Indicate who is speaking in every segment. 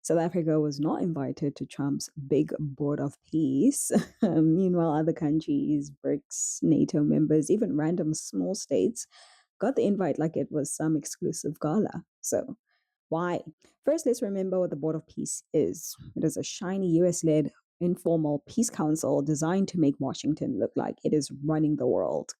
Speaker 1: South Africa was not invited to Trump's big board of peace. Meanwhile, other countries, BRICS, NATO members, even random small states got the invite like it was some exclusive gala. So, why? First, let's remember what the Board of Peace is. It is a shiny US led informal peace council designed to make Washington look like it is running the world,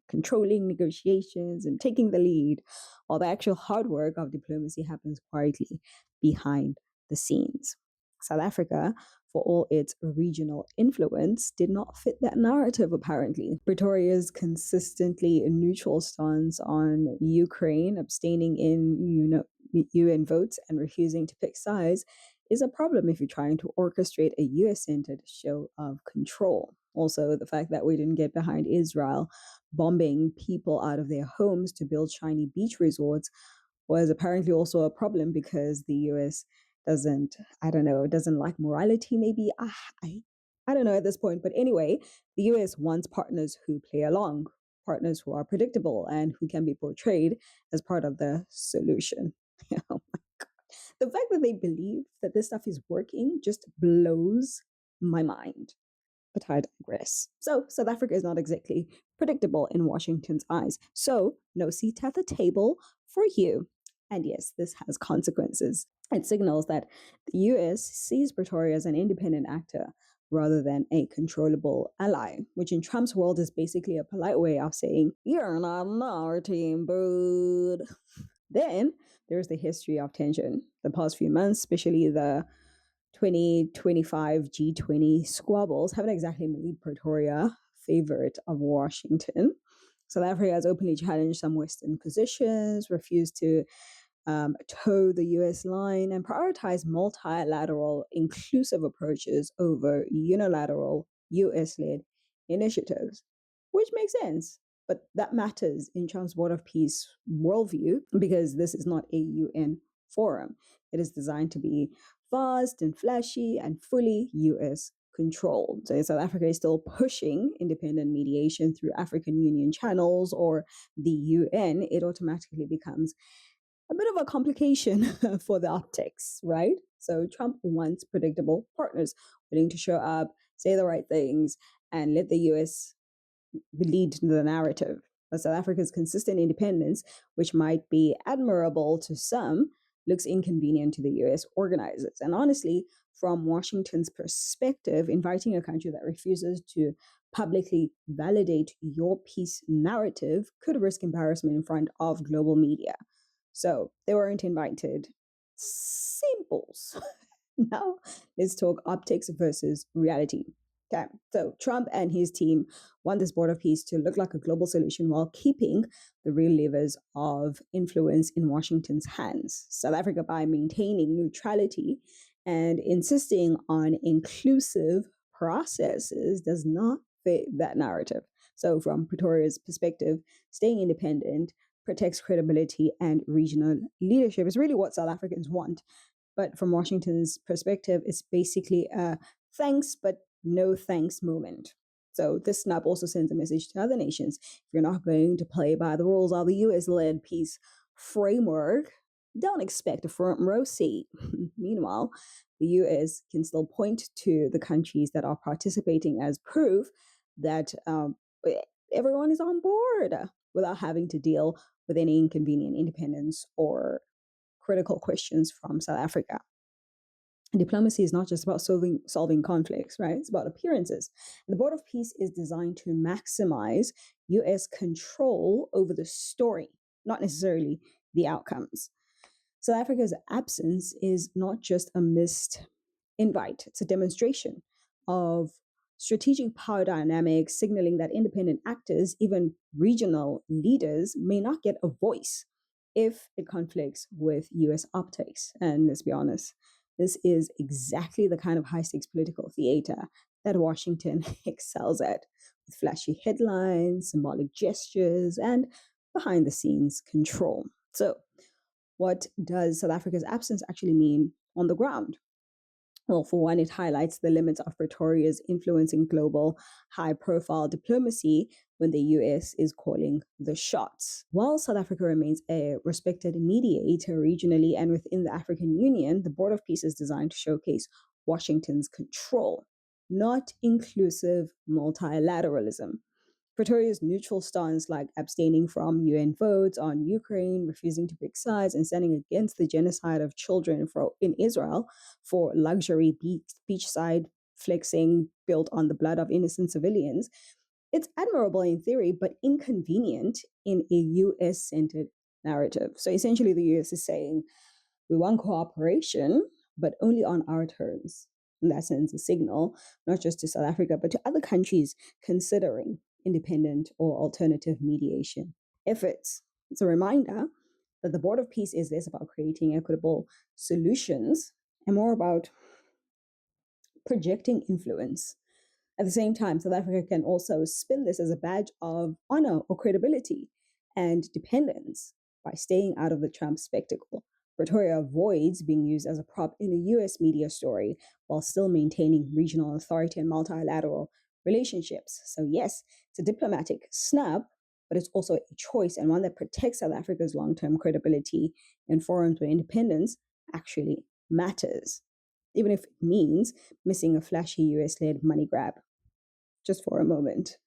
Speaker 1: controlling negotiations and taking the lead, while the actual hard work of diplomacy happens quietly behind the scenes. South Africa, for all its regional influence, did not fit that narrative, apparently. Pretoria's consistently neutral stance on Ukraine, abstaining in UN votes, and refusing to pick sides is a problem if you're trying to orchestrate a US centered show of control. Also, the fact that we didn't get behind Israel bombing people out of their homes to build shiny beach resorts was apparently also a problem because the US doesn't, I don't know, doesn't like morality, maybe. I don't know at this point. But anyway, the US wants partners who play along, partners who are predictable and who can be portrayed as part of the solution. Oh my God. The fact that they believe that this stuff is working just blows my mind. But I digress. So, South Africa is not exactly predictable in Washington's eyes. So, no seat at the table for you. And yes, this has consequences. It signals that the US sees Pretoria as an independent actor rather than a controllable ally, which in Trump's world is basically a polite way of saying, you're not on our team, bud. Then there's the history of tension. The past few months, especially the 2025 G20 squabbles, haven't exactly made Pretoria favorite of Washington. South Africa has openly challenged some Western positions, refused to toe the US line, and prioritize multilateral, inclusive approaches over unilateral US led initiatives, which makes sense. But that matters in Trump's Board of Peace worldview because this is not a UN forum. It is designed to be fast and flashy and fully US controlled. So South Africa is still pushing independent mediation through African Union channels or the UN. It automatically becomes a bit of a complication for the optics, right? So Trump wants predictable partners willing to show up, say the right things, and let the US lead the narrative. But South Africa's consistent independence, which might be admirable to some, looks inconvenient to the US organizers. And honestly, from Washington's perspective, inviting a country that refuses to publicly validate your peace narrative could risk embarrassment in front of global media. So they weren't invited. Simples. Now let's talk optics versus reality. Okay, so Trump and his team want this Board of Peace to look like a global solution while keeping the real levers of influence in Washington's hands. South Africa, by maintaining neutrality and insisting on inclusive processes, does not fit that narrative. So, from Pretoria's perspective, staying independent protects credibility and regional leadership is really what South Africans want. But from Washington's perspective, it's basically a thanks, but no thanks moment. So this snap also sends a message to other nations. If you're not going to play by the rules of the US led peace framework, don't expect a front row seat. Meanwhile, the US can still point to the countries that are participating as proof that everyone is on board without having to deal with any inconvenient independence or critical questions from South Africa. Diplomacy is not just about solving conflicts, right? It's about appearances. The Board of Peace is designed to maximize US control over the story, not necessarily the outcomes. South Africa's absence is not just a missed invite, it's a demonstration of strategic power dynamics, signaling that independent actors, even regional leaders, may not get a voice if it conflicts with US optics. And let's be honest, this is exactly the kind of high stakes political theater that Washington excels at, with flashy headlines, symbolic gestures, and behind the scenes control. So, what does South Africa's absence actually mean on the ground? Well, for one, it highlights the limits of Pretoria's influence in global high profile diplomacy when the US is calling the shots. While South Africa remains a respected mediator regionally and within the African Union, the Board of Peace is designed to showcase Washington's control, not inclusive multilateralism. Pretoria's neutral stance, like abstaining from UN votes on Ukraine, refusing to pick sides, and standing against the genocide of children in Israel for luxury beachside flexing built on the blood of innocent civilians, it's admirable in theory, but inconvenient in a US centered narrative. So essentially, the US is saying, we want cooperation, but only on our terms. And that sends a signal, not just to South Africa, but to other countries considering independent or alternative mediation efforts. It's a reminder that the Board of Peace is less about creating equitable solutions and more about projecting influence. At the same time, South Africa can also spin this as a badge of honor or credibility and dependence by staying out of the Trump spectacle. Pretoria avoids being used as a prop in a US media story while still maintaining regional authority and multilateral relationships. So, yes, it's a diplomatic snub, but it's also a choice and one that protects South Africa's long term credibility in forums where independence actually matters, even if it means missing a flashy US led money grab. Just for a moment.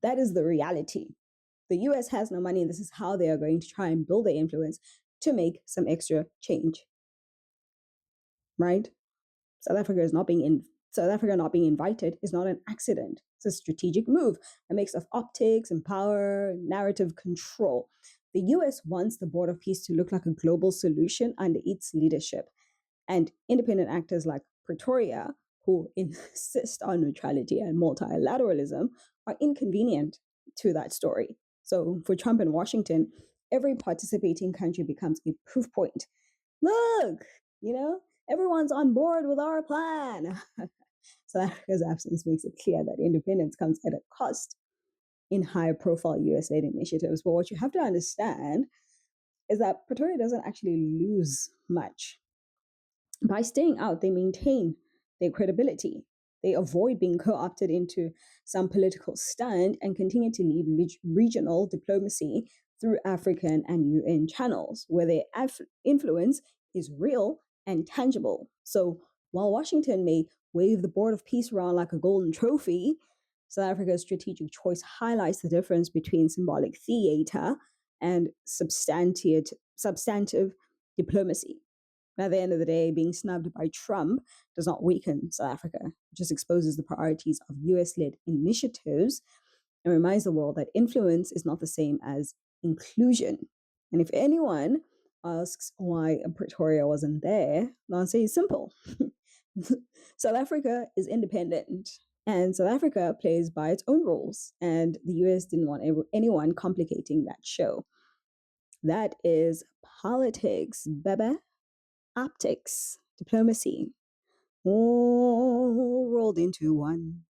Speaker 1: That is the reality. The US has no money, and this is how they are going to try and build their influence to make some extra change. Right? South Africa not being invited is not an accident. It's a strategic move, a mix of optics and power, narrative control. The US wants the Board of Peace to look like a global solution under its leadership. And independent actors like Pretoria, who insist on neutrality and multilateralism, are inconvenient to that story. So for Trump and Washington, every participating country becomes a proof point. Look, everyone's on board with our plan. South Africa's absence makes it clear that independence comes at a cost in high profile US led initiatives. But what you have to understand is that Pretoria doesn't actually lose much. By staying out, they maintain their credibility. They avoid being co opted into some political stunt and continue to lead regional diplomacy through African and UN channels, where their influence is real and tangible. So while Washington may wave the Board of Peace around like a golden trophy, South Africa's strategic choice highlights the difference between symbolic theater and substantive diplomacy. At the end of the day, being snubbed by Trump does not weaken South Africa. It just exposes the priorities of US led initiatives and reminds the world that influence is not the same as inclusion. And if anyone asks why Pretoria wasn't there, the answer is simple. South Africa is independent, and South Africa plays by its own rules, and the US didn't want anyone complicating that show. That is politics, baby. Optics, diplomacy, all rolled into one.